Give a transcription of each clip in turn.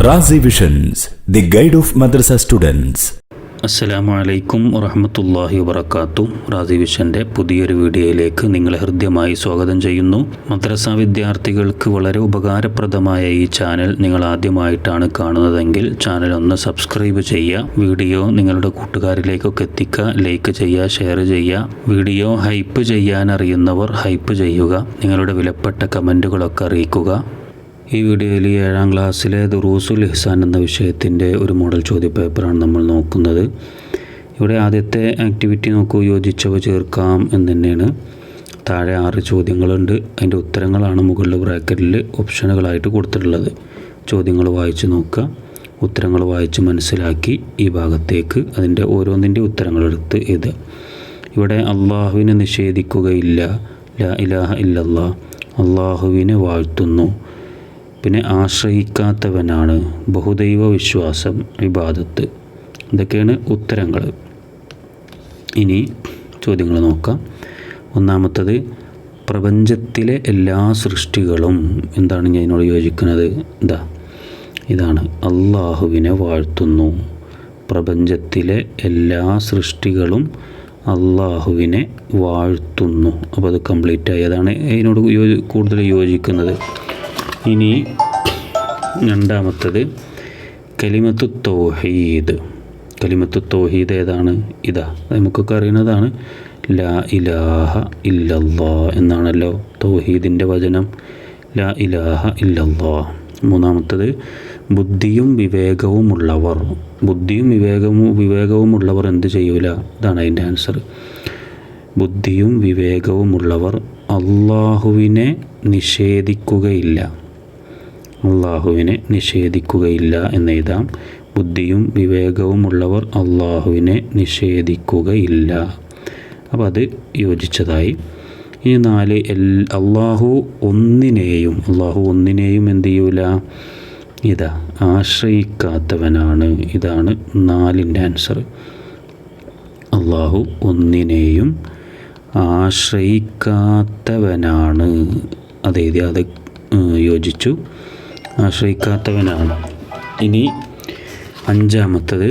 Razi visions, the guide of madrasa students. അസ്സലാമു അലൈക്കും വറഹ്മത്തുള്ളാഹി വബറകാതുഹു. റാസി വിഷൻ്റെ പുതിയൊരു വീഡിയോയിലേക്ക് നിങ്ങളെ ഹൃദ്യമായി സ്വാഗതം ചെയ്യുന്നു. മദ്രസ വിദ്യാർത്ഥികൾക്ക് വളരെ ഉപകാരപ്രദമായ ഈ ചാനൽ നിങ്ങൾ ആദ്യമായിട്ടാണ് കാണുന്നതെങ്കിൽ ചാനൽ ഒന്ന് സബ്സ്ക്രൈബ് ചെയ്യുക. വീഡിയോ നിങ്ങളുടെ കൂട്ടുകാരിലേക്കൊക്കെ എത്തിക്കുക. ലൈക്ക് ചെയ്യുക, ഷെയർ ചെയ്യുക. വീഡിയോ ഹൈപ്പ് ചെയ്യാൻ അറിയുന്നവർ ഹൈപ്പ് ചെയ്യുക. നിങ്ങളുടെ വിലപ്പെട്ട കമൻറ്റുകളൊക്കെ അറിയിക്കുക. ഈ വീഡിയോയിൽ 7ാം ക്ലാസ്സിലെ ദുറൂസുൽ ഇഹ്സാൻ എന്ന വിഷയത്തിൻ്റെ ഒരു മോഡൽ ചോദ്യപേപ്പറാണ് നമ്മൾ നോക്കുന്നത്. ഇവിടെ ആദ്യത്തെ ആക്ടിവിറ്റി നോക്കൂ, യോജിച്ചവ ചേർക്കാം എന്ന് തന്നെയാണ്. താഴെ 6 ചോദ്യങ്ങളുണ്ട്. അതിൻ്റെ ഉത്തരങ്ങളാണ് മുകളിലെ ബ്രാക്കറ്റിൽ ഓപ്ഷനുകളായിട്ട് കൊടുത്തിട്ടുള്ളത്. ചോദ്യങ്ങൾ വായിച്ച് നോക്കുക, ഉത്തരങ്ങൾ വായിച്ച് മനസ്സിലാക്കി ഈ ഭാഗത്തേക്ക് അതിൻ്റെ ഓരോന്നിൻ്റെ ഉത്തരങ്ങളെടുത്ത് എഴുതുക. ഇവിടെ അള്ളാഹുവിനെ നിഷേധിക്കുകയില്ല, ലാ ഇലാഹ ഇല്ലല്ലാഹ്, അള്ളാഹുവിനെ വാഴ്ത്തുന്നു. പിന്നെ ആശ്രയിക്കാത്തവനാണ്, ബഹുദൈവ വിശ്വാസം, ഇബാദത്ത്. ഇതൊക്കെയാണ് ഉത്തരങ്ങൾ. ഇനി ചോദ്യങ്ങൾ നോക്കാം. ഒന്നാമത്തത്, പ്രപഞ്ചത്തിലെ എല്ലാ സൃഷ്ടികളും എന്താണ് ഞാൻ ഇതിനോട് യോജിക്കുന്നത്? ഇതാണ് അള്ളാഹുവിനെ വാഴ്ത്തുന്നു. പ്രപഞ്ചത്തിലെ എല്ലാ സൃഷ്ടികളും അള്ളാഹുവിനെ വാഴ്ത്തുന്നു. അപ്പോൾ അത് കംപ്ലീറ്റായി. അതാണ് ഇതിനോട് കൂടുതൽ യോജിക്കുന്നത്. ഇനി രണ്ടാമത്തത്, കലിമത്തു തൗഹീദ്. കലിമത്തു തൗഹീദ് ഏതാണ്? നമുക്കൊക്കെ അറിയുന്നതാണ്. ലാ ഇലാഹ ഇല്ലല്ലാഹ് എന്നാണല്ലോ തൗഹീദിൻ്റെ വചനം. ലാ ഇലാഹ ഇല്ലല്ലാഹ്. മൂന്നാമത്തത്, ബുദ്ധിയും വിവേകവുമുള്ളവർ. ബുദ്ധിയും വിവേകവുമുള്ളവർ എന്ത് ചെയ്യൂല? ഇതാണ് അതിൻ്റെ ആൻസർ. ബുദ്ധിയും വിവേകവുമുള്ളവർ അള്ളാഹുവിനെ നിഷേധിക്കുകയില്ല. അള്ളാഹുവിനെ നിഷേധിക്കുകയില്ല എന്നെഴുതാം. ബുദ്ധിയും വിവേകവുമുള്ളവർ അള്ളാഹുവിനെ നിഷേധിക്കുകയില്ല. അപ്പോൾ അത് യോജിച്ചതായി. ഈ 4, അള്ളാഹു ഒന്നിനെയും എന്ത് ചെയ്യൂല? ആശ്രയിക്കാത്തവനാണ്. ഇതാണ് 4ൻ്റെ ആൻസർ. അള്ളാഹു ഒന്നിനെയും ആശ്രയിക്കാത്തവനാണ്. അതെഴുതി, അത് യോജിച്ചു. ആശ്രയിക്കാത്തവനാണ്. ഇനി 5ാമത്തത്,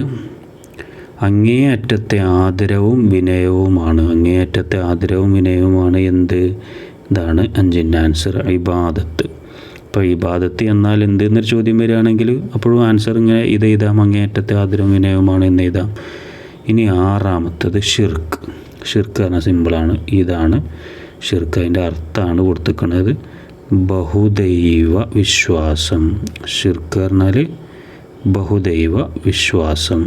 അങ്ങേയറ്റത്തെ ആദരവും വിനയവുമാണ്. അങ്ങേയറ്റത്തെ ആദരവും വിനയവുമാണ് എന്ത്? ഇതാണ് 5ൻ്റെ ആൻസർ, ഇബാദത്ത്. അപ്പോൾ ഇബാദത്ത് എന്നാൽ എന്ത് എന്നൊരു ചോദ്യം വരികയാണെങ്കിൽ അപ്പോഴും ആൻസർ ഇങ്ങനെ എഴുതാം, അങ്ങേയറ്റത്തെ ആദരവും വിനയവുമാണ് എന്ന് എഴുതാം. ഇനി 6ാമത്തത്, ഷിർക്ക്. ഷിർക്ക് പറഞ്ഞാൽ സിമ്പിളാണ്. ഇതാണ് ഷിർക്ക്. അതിൻ്റെ അർത്ഥമാണ് കൊടുത്തിരിക്കുന്നത്, ബഹുദൈവ വിശ്വാസം. ഷിർക്ക് പറഞ്ഞാൽ ബഹുദൈവ വിശ്വാസം.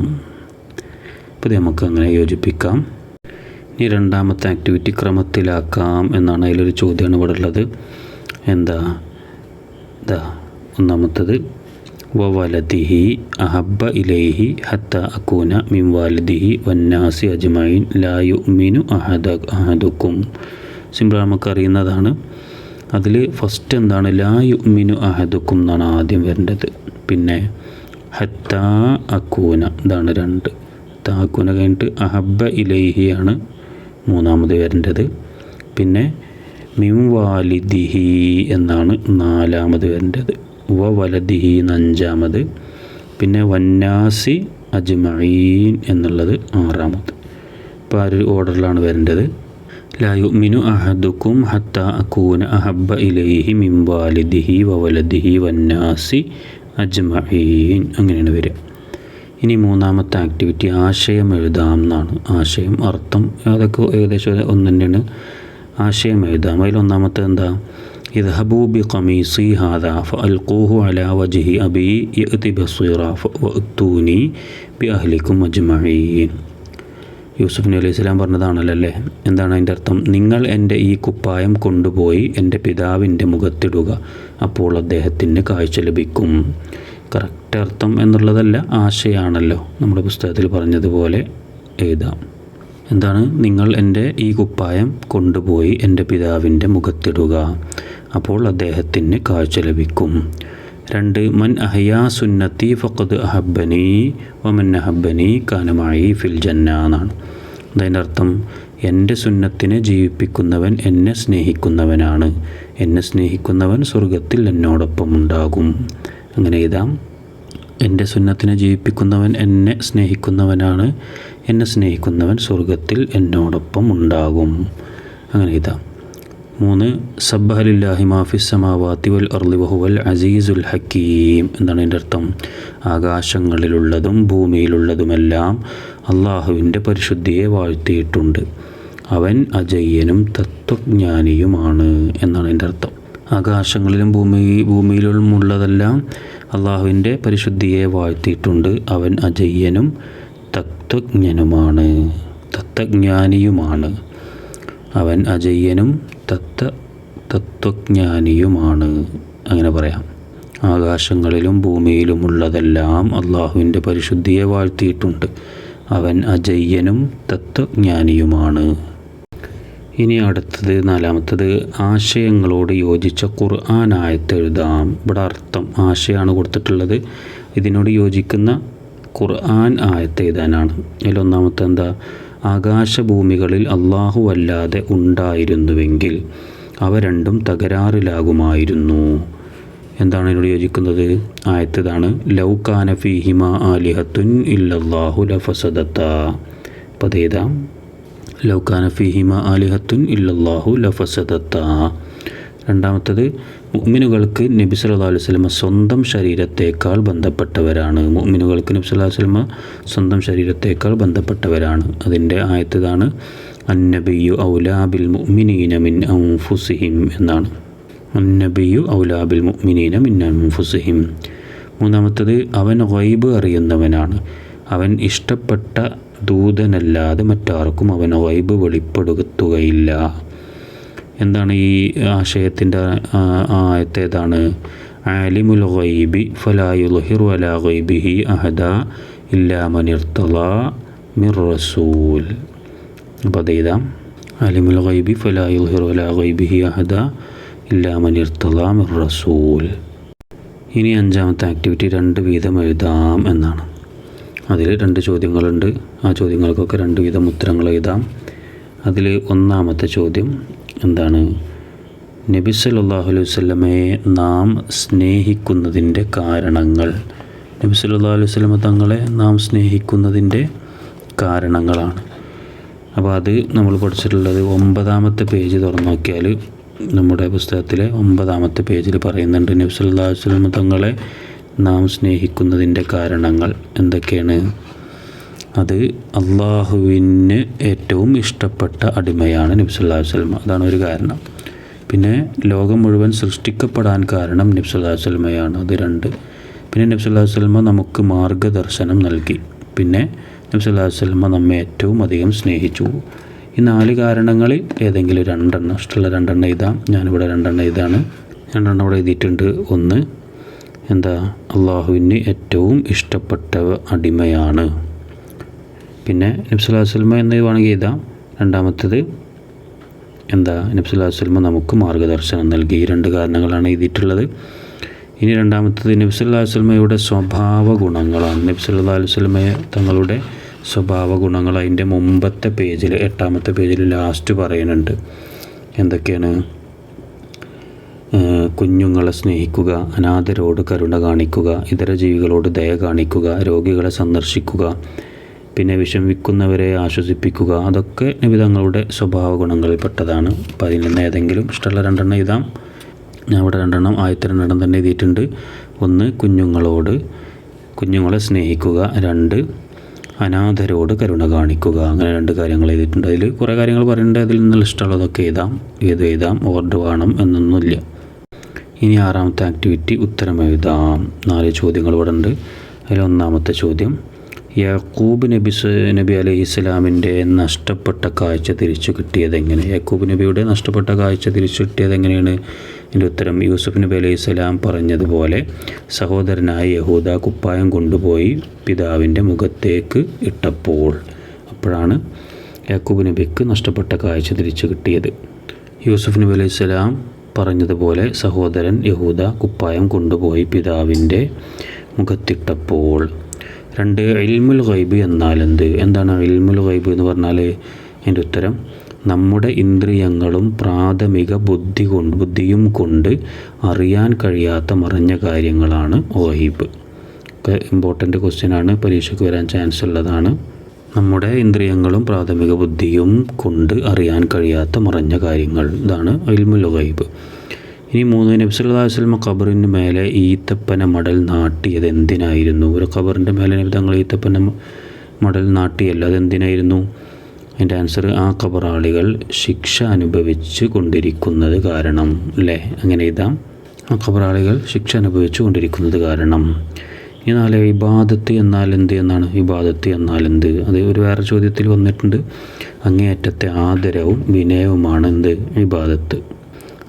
അപ്പോൾ നമുക്ക് അങ്ങനെ യോജിപ്പിക്കാം. ഇനി 2ാമത്തെ ആക്ടിവിറ്റി ക്രമത്തിലാക്കാം എന്നാണ്. അതിലൊരു ചോദ്യമാണ് ഇവിടെ ഉള്ളത്. ഒന്നാമത്തത്, വവലദിഹി അഹബ്ബ ഇലൈഹി ഹത്ത അകൂന മിൻ വാലിദിഹി വന്നാസി അജ്മഈൻ ലാ യുഅ്മിനു അഹദുക്കും. സിമ്പിൾ, നമുക്കറിയുന്നതാണ്. അതിൽ ഫസ്റ്റ് എന്താണ്? ലാ യുഅ്മിനു അഹദുക്കും എന്നാണ് ആദ്യം വരേണ്ടത്. പിന്നെ ഹത്ത അകൂന, ഇതാണ് 2. അകൂന കഴിഞ്ഞിട്ട് അഹബ്ബ ഇലൈഹിയാണ് 3ാമത് വരേണ്ടത്. പിന്നെ മിൻ വാലിദിഹി എന്നാണ് 4ാമത് വരേണ്ടത്. വലദിഹി 5ാമത്. പിന്നെ വന്നാസി അജ്മഈൻ എന്നുള്ളത് 6ാമത്. ഇപ്പോൾ ആ ഒരു ഓർഡറിലാണ് വരേണ്ടത്. ലാ യുഅ്മിനു അഹദുക്കും ഹത്ത അകൂന അഹബ്ബ ഇലൈഹി മിൻ വാലിദിഹി വവലദിഹി വന്നാസി അജ്മഈൻ, അങ്ങനെയാണ് വരിക. ഇനി 3ാമത്തെ ആക്ടിവിറ്റി, ആശയം എഴുതാം എന്നാണ്. ആശയം, അർത്ഥം അതൊക്കെ ഏകദേശം ഒന്ന് തന്നെയാണ്. ആശയം എഴുതാം. അതിൽ 1ാമത്തെ എന്താ? ഇദ്ഹബൂ ബി ഖമീസി ഹാദാ ഫഅൽഖൂഹു അലാ വജ്ഹി അബീ യഅതി ബസീറ ഫഅതൂനി ബി അഹ്ലിക്കും അജ്മഈൻ. യൂസുഫ് നബി അലൈഹി സ്വലാം പറഞ്ഞതാണല്ലോ അല്ലേ? എന്താണ് അതിൻ്റെ അർത്ഥം? നിങ്ങൾ എൻ്റെ ഈ കുപ്പായം കൊണ്ടുപോയി എൻ്റെ പിതാവിൻ്റെ മുഖത്തിടുക, അപ്പോൾ അദ്ദേഹത്തിന് കാഴ്ച ലഭിക്കും. കറക്റ്റ് അർത്ഥം എന്നുള്ളതല്ല, ആശയാണല്ലോ. നമ്മുടെ പുസ്തകത്തിൽ പറഞ്ഞതുപോലെ എഴുതാം. എന്താണ്? നിങ്ങൾ എൻ്റെ ഈ കുപ്പായം കൊണ്ടുപോയി എൻ്റെ പിതാവിൻ്റെ മുഖത്തിടുക, അപ്പോൾ അദ്ദേഹത്തിന് കാഴ്ച ലഭിക്കും. 2, മൻ അഹ്യാ സുന്നത്തി ഫഖദ് അഹബ്ബനി വമൻ അഹബ്ബനി കാന മഈ ഫിൽ ജന്ന എന്നാണ്. അതിൻ്റെ അർത്ഥം, എൻ്റെ സുന്നത്തിനെ ജീവിപ്പിക്കുന്നവൻ എന്നെ സ്നേഹിക്കുന്നവനാണ്, എന്നെ സ്നേഹിക്കുന്നവൻ സ്വർഗത്തിൽ എന്നോടൊപ്പം ഉണ്ടാകും. അങ്ങനെ എഴുതാം. എൻ്റെ സുന്നത്തിനെ ജീവിപ്പിക്കുന്നവൻ എന്നെ സ്നേഹിക്കുന്നവനാണ്, എന്നെ സ്നേഹിക്കുന്നവൻ സ്വർഗത്തിൽ എന്നോടൊപ്പം ഉണ്ടാകും. അങ്ങനെ ഇതാ. 3 സബ്ബഹ ലില്ലാഹി മാ ഫിസ് സമാവാതി വൽ അർളി വഹുവൽ അസീസുൽ ഹക്കീം. എന്താണ് അതിൻ്റെ അർത്ഥം? ആകാശങ്ങളിലുള്ളതും ഭൂമിയിലുള്ളതുമെല്ലാം അള്ളാഹുവിൻ്റെ പരിശുദ്ധിയെ വാഴ്ത്തിയിട്ടുണ്ട്, അവൻ അജയ്യനും തത്വജ്ഞാനിയുമാണ് എന്നാണ് അതിൻ്റെ അർത്ഥം. ആകാശങ്ങളിലും ഭൂമിയിലുമുള്ളതെല്ലാം അള്ളാഹുവിൻ്റെ പരിശുദ്ധിയെ വാഴ്ത്തിയിട്ടുണ്ട്, അവൻ അജയ്യനും തത്വജ്ഞാനിയുമാണ്. അവൻ അജയ്യനും തത്വജ്ഞാനിയുമാണ്. അങ്ങനെ പറയാം. ആകാശങ്ങളിലും ഭൂമിയിലുമുള്ളതെല്ലാം അള്ളാഹുവിൻ്റെ പരിശുദ്ധിയെ വാഴ്ത്തിയിട്ടുണ്ട്, അവൻ അജയ്യനും തത്വജ്ഞാനിയുമാണ്. ഇനി അടുത്തത് 4-മത്തത് ആശയങ്ങളോട് യോജിച്ച ഖുർആൻ ആയത്ത് എഴുതാം. ഇവിടെ അർത്ഥം ആശയമാണ് കൊടുത്തിട്ടുള്ളത്. ഇതിനോട് യോജിക്കുന്ന ഖുർആൻ ആയത്ത് എഴുതാനാണ്. അതിൽ 1-മത്തെ എന്താ? ആകാശഭൂമികളിൽ അള്ളാഹു അല്ലാതെ ഉണ്ടായിരുന്നുവെങ്കിൽ അവ രണ്ടും തകരാറിലാകുമായിരുന്നു. എന്താണ് ഇതിനോട് യോജിക്കുന്നത്? ആയത്ത് ഇതാണ്: ലൗ കാന ഫീഹിമ ആലിഹത്തുൻ ഇല്ലല്ലാഹു ലഫസദത്താ. അപ്പോൾ അതേതാം? ലൗ കാന ഫീഹിമ ആലിഹത്തുൻ ഇല്ലല്ലാഹു ലഫസദത്താ. 2-മത്തത് മുഅ്മിനുകൾക്ക് നബി സല്ലല്ലാഹു അലൈഹി വസല്ലമ സ്വന്തം ശരീരത്തേക്കാൾ ബന്ധപ്പെട്ടവരാണ്. മുഅ്മിനുകൾക്ക് നബി സല്ലല്ലാഹു അലൈഹി വസല്ലമ സ്വന്തം ശരീരത്തേക്കാൾ ബന്ധപ്പെട്ടവരാണ്. അതിൻ്റെ ആയത്ത് ഇതാണ്: അന്നബിയു ഔലാ ബിൽ മുഅ്മിനീന മിൻ അൻഫുസിഹിം എന്നാണ്. അന്നബിയു ഔലാ ബിൽ മുഅ്മിനീന മിൻ അൻഫുസിഹിം. 3-മത്തത് അവൻ ഗൈബ് അറിയുന്നവനാണ്, അവൻ ഇഷ്ടപ്പെട്ട ദൂതനല്ലാതെ മറ്റാർക്കും അവൻ ഗൈബ് വെളിപ്പെടുത്തുകയില്ല. എന്താണ് ഈ ആശയത്തിൻ്റെ ആയത്ത്? ഏതാണ്? ആലിമുൽ ഗൈബി ഫലാ യുദ്ഹിറു അലാ ഗൈബിഹി അഹദാ ഇല്ലാ മൻ ഇർതളാ മിർ റസൂൽ. അപ്പോൾ അതെഴുതാം: ആലിമുൽ ഗൈബി ഫലാ യുദ്ഹിറു അലാ ഗൈബിഹി അഹദാ ഇല്ലാ മൻ ഇർതളാ മിർ റസൂൽ. ഇനി 5-മത്തെ ആക്ടിവിറ്റി 2 വീതം എഴുതാം എന്നാണ്. അതിൽ 2 ചോദ്യങ്ങളുണ്ട്. ആ ചോദ്യങ്ങൾക്കൊക്കെ 2 വീതം ഉത്തരങ്ങൾ എഴുതാം. അതിൽ 1-മത്തെ ചോദ്യം എന്താണ്? നബി സല്ലല്ലാഹു അലൈഹി വസല്ലമയെ നാം സ്നേഹിക്കുന്നതിൻ്റെ കാരണങ്ങൾ. നബി സല്ലല്ലാഹു അലൈഹി വസല്ലമ തങ്ങളെ നാം സ്നേഹിക്കുന്നതിൻ്റെ കാരണങ്ങളാണ്. അപ്പോൾ അത് നമ്മൾ പഠിച്ചിട്ടുള്ളത് 9-മത്തെ പേജ് തുറന്നു നോക്കിയാൽ നമ്മുടെ പുസ്തകത്തിലെ 9-മത്തെ പേജിൽ പറയുന്നുണ്ട്. നബി സല്ലല്ലാഹു അലൈഹി വസല്ലമ തങ്ങളെ നാം സ്നേഹിക്കുന്നതിൻ്റെ കാരണങ്ങൾ എന്തൊക്കെയാണ്? അത് അള്ളാഹുവിന് ഏറ്റവും ഇഷ്ടപ്പെട്ട അടിമയാണ് നബി സല്ലല്ലാഹു അലൈഹി വസല്ലമ. അതാണ് ഒരു കാരണം. പിന്നെ ലോകം മുഴുവൻ സൃഷ്ടിക്കപ്പെടാൻ കാരണം നബി സല്ലല്ലാഹു അലൈഹി വസല്ലമയാണ്. അത് 2. പിന്നെ നബി സല്ലല്ലാഹു അലൈഹി വസല്ലമ നമുക്ക് മാർഗ്ഗദർശനം നൽകി. പിന്നെ നബി സല്ലല്ലാഹു അലൈഹി വസല്ലമ നമ്മെ ഏറ്റവും അധികം സ്നേഹിച്ചു. ഈ 4 കാരണങ്ങളിൽ ഏതെങ്കിലും 2 ഇഷ്ടമുള്ള 2 എഴുതാം. ഞാനിവിടെ 2 എഴുതാണ്. 2 ഇവിടെ എഴുതിയിട്ടുണ്ട്. 1 എന്താ? അള്ളാഹുവിന് ഏറ്റവും ഇഷ്ടപ്പെട്ട അടിമയാണ്. പിന്നെ നബി സല്ലല്ലാഹു അലൈഹി വസല്ലമ എന്ന് വേണമെങ്കിൽ എഴുതാം. 2-മത്തത് എന്താ? നബി സല്ലല്ലാഹു അലൈഹി വസല്ലമ നമുക്ക് മാർഗ്ഗദർശനം നൽകി. ഈ 2 കാരണങ്ങളാണ് എഴുതിയിട്ടുള്ളത്. ഇനി 2-മത്തത് നബി സല്ലല്ലാഹു അലൈഹി വസല്ലമയുടെ സ്വഭാവ ഗുണങ്ങളാണ്. നബി സല്ലല്ലാഹു അലൈഹി വസല്ലമ തങ്ങളുടെ സ്വഭാവ ഗുണങ്ങൾ അതിൻ്റെ മുമ്പത്തെ പേജിൽ 8-മത്തെ പേജിൽ ലാസ്റ്റ് പറയുന്നുണ്ട്. എന്തൊക്കെയാണ്? കുഞ്ഞുങ്ങളെ സ്നേഹിക്കുക, അനാഥരോട് കരുണ കാണിക്കുക, ഇതര ജീവികളോട് ദയ കാണിക്കുക, രോഗികളെ സന്ദർശിക്കുക, പിന്നെ വിഷമിക്കുന്നവരെ ആശ്വസിപ്പിക്കുക. അതൊക്കെ നബി തങ്ങളുടെ സ്വഭാവ ഗുണങ്ങളിൽപ്പെട്ടതാണ്. അപ്പോൾ അതിൽ നിന്ന് ഏതെങ്കിലും ഇഷ്ടമുള്ള 2 എഴുതാം. ഞാൻ ഇവിടെ 2 ആയത്തെ 2 തന്നെ എഴുതിയിട്ടുണ്ട്. 1 കുഞ്ഞുങ്ങളെ സ്നേഹിക്കുക, 2 അനാഥരോട് കരുണ കാണിക്കുക. അങ്ങനെ 2 കാര്യങ്ങൾ എഴുതിയിട്ടുണ്ട്. അതിൽ കുറേ കാര്യങ്ങൾ പറയുന്നുണ്ട്. അതിൽ നിന്നുള്ള ഇഷ്ടമുള്ളതൊക്കെ എഴുതാം. എഴുതാം, ഓർഡർ വേണം എന്നൊന്നുമില്ല. ഇനി 6-മത്തെ ആക്ടിവിറ്റി ഉത്തരം എഴുതാം. 4 ചോദ്യങ്ങൾ ഇവിടെ ഉണ്ട്. അതിൽ 1-മത്തെ ചോദ്യം: യാക്കൂബ് നബി അലൈഹിസ്സലാമിൻ്റെ നഷ്ടപ്പെട്ട കാഴ്ച തിരിച്ചു കിട്ടിയത് എങ്ങനെ? യാക്കൂബ് നബിയുടെ നഷ്ടപ്പെട്ട കാഴ്ച തിരിച്ചു കിട്ടിയത് എങ്ങനെയാണ്? ഇതിൻ്റെ ഉത്തരം: യൂസുഫ് നബി അലൈഹിസ്സലാം പറഞ്ഞതുപോലെ സഹോദരനായ യഹൂദ കുപ്പായം കൊണ്ടുപോയി പിതാവിൻ്റെ മുഖത്തേക്ക് ഇട്ടപ്പോൾ. അപ്പോഴാണ് യാക്കൂബ് നബിക്ക് നഷ്ടപ്പെട്ട കാഴ്ച തിരിച്ചു കിട്ടിയത്. യൂസുഫ് നബി അലൈഹിസ്സലാം പറഞ്ഞതുപോലെ സഹോദരൻ യഹൂദ കുപ്പായം കൊണ്ടുപോയി പിതാവിൻ്റെ മുഖത്തിട്ടപ്പോൾ. 2 ഇൽമുൽ ഗൈബ് എന്നാൽ എന്ത്? എന്താണ് ഇൽമുൽ ഗൈബ് എന്ന് പറഞ്ഞാൽ? അതിൻ്റെ ഉത്തരം: നമ്മുടെ ഇന്ദ്രിയങ്ങളും പ്രാഥമിക ബുദ്ധിയും കൊണ്ട് അറിയാൻ കഴിയാത്ത മറഞ്ഞ കാര്യങ്ങളാണ് ഗൈബ്. ഒക്കെ ഇമ്പോർട്ടൻ്റ് ക്വസ്റ്റ്യനാണ്, പരീക്ഷയ്ക്ക് വരാൻ ചാൻസ് ഉള്ളതാണ്. നമ്മുടെ ഇന്ദ്രിയങ്ങളും പ്രാഥമിക ബുദ്ധിയും കൊണ്ട് അറിയാൻ കഴിയാത്ത മറഞ്ഞ കാര്യങ്ങൾ, ഇതാണ് ഇൽമുൽ ഗൈബ്. ഇനി 3, നബി സല്ലല്ലാഹു അലൈഹി വസല്ലം ഖബറിന് മേലെ ഈത്തപ്പന മടൽ നാട്ടിയത് എന്തിനായിരുന്നു? ഒരു ഖബറിൻ്റെ മേലെ നബി തങ്ങൾ ഈത്തപ്പന മടൽ നാട്ടിയല്ല, അതെന്തിനായിരുന്നു? അതിൻ്റെ ആൻസർ, ആ ഖബറാളികൾ ശിക്ഷ അനുഭവിച്ച് കൊണ്ടിരിക്കുന്നത് കാരണം, അല്ലേ? അങ്ങനെ എഴുതാം, ആ ഖബറാളികൾ ശിക്ഷ അനുഭവിച്ചു കൊണ്ടിരിക്കുന്നത് കാരണം. ഇനി 4, ഇബാദത്ത് എന്നാൽ എന്ത് എന്നാണ്? ഇബാദത്ത് എന്നാൽ എന്ത്? അത് ഒരു വേറെ ചോദ്യത്തിൽ വന്നിട്ടുണ്ട്. അങ്ങേയറ്റത്തെ ആദരവും വിനയവുമാണ് എന്ത്? ഇബാദത്ത്.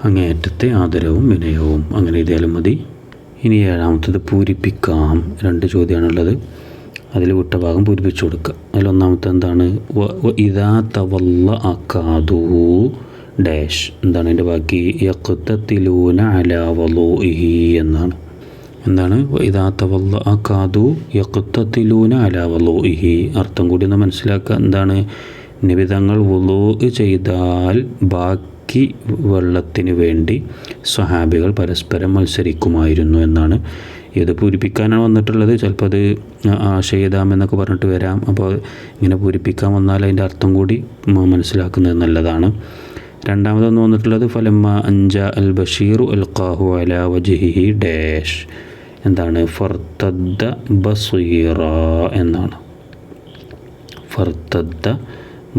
അങ്ങേയറ്റത്തെ ആദരവും വിനയവും, അങ്ങനെ എഴുതിയാലും മതി. ഇനി 7ാമത്തത് പൂരിപ്പിക്കാം. 2 ചോദ്യമാണുള്ളത്, അതിൽ വിട്ട ഭാഗം പൂരിപ്പിച്ചു കൊടുക്കുക. അതിൽ 1ാമത്തെ എന്താണ്? ഇദാ തവല്ല അക്കാദു ഡാഷ്, എന്താണ് അതിൻ്റെ ബാക്കി? യഖ്തതിലൂന അലാ വളൂഇഹി എന്നാണ്. എന്താണ്? ഇദാ തവല്ല അക്കാദു യഖ്തതിലൂന അലാ വളൂഇഹി. അർത്ഥം കൂടി ഒന്ന് മനസ്സിലാക്കുക. എന്താണ്? നബി തങ്ങൾ വുളൂ ചെയ്താൽ ബാക്കി വെള്ളത്തിന് വേണ്ടി സ്വഹാബികൾ പരസ്പരം മത്സരിക്കുമായിരുന്നു എന്നാണ്. ഇത് പൂരിപ്പിക്കാനാണ് വന്നിട്ടുള്ളത്. ചിലപ്പോൾ അത് ആശയദാമെന്നൊക്കെ പറഞ്ഞിട്ട് വരാം. അപ്പോൾ ഇങ്ങനെ പൂരിപ്പിക്കാൻ വന്നാൽ അതിൻ്റെ അർത്ഥം കൂടി മനസ്സിലാക്കുന്നത് നല്ലതാണ്. 2ാമതൊന്ന് വന്നിട്ടുള്ളത് ഫലമ്മ അഞ്ച അൽ ബഷീറു അൽഖാഹു അലാ വജ്ഹിഹി ഡാഷ്, എന്താണ്? ഫർത്തദ്ദ ബസീറ എന്നാണ്. ഫർത്തദ്ദ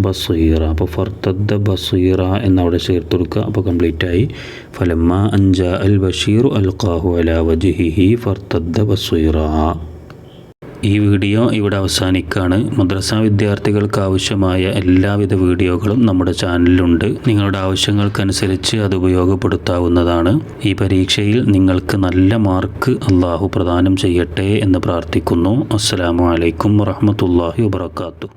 ബസീറ. അപ്പോൾ ഫർത്തദ്ദ ബസീറ എന്നവിടെ ചേർത്ത് കൊടുക്കുക. അപ്പോൾ കംപ്ലീറ്റായി. ഫലമ്മ അഞ്ച അൽ ബഷീറു അൽഖാഹു അലാ വജ്ഹിഹി ഫർത്തദ്ദ ബസീറ. ഈ വീഡിയോ ഇവിടെ അവസാനിക്കുകയാണ്. മദ്രസ വിദ്യാർത്ഥികൾക്ക് ആവശ്യമായ എല്ലാവിധ വീഡിയോകളും നമ്മുടെ ചാനലിലുണ്ട്. നിങ്ങളുടെ ആവശ്യങ്ങൾക്കനുസരിച്ച് അത് ഉപയോഗപ്പെടുത്താവുന്നതാണ്. ഈ പരീക്ഷയിൽ നിങ്ങൾക്ക് നല്ല മാർക്ക് അള്ളാഹു പ്രദാനം ചെയ്യട്ടെ എന്ന് പ്രാർത്ഥിക്കുന്നു. അസ്സലാമു അലൈക്കും വറഹ്മത്തുള്ളാഹി വബറകാതുഹു.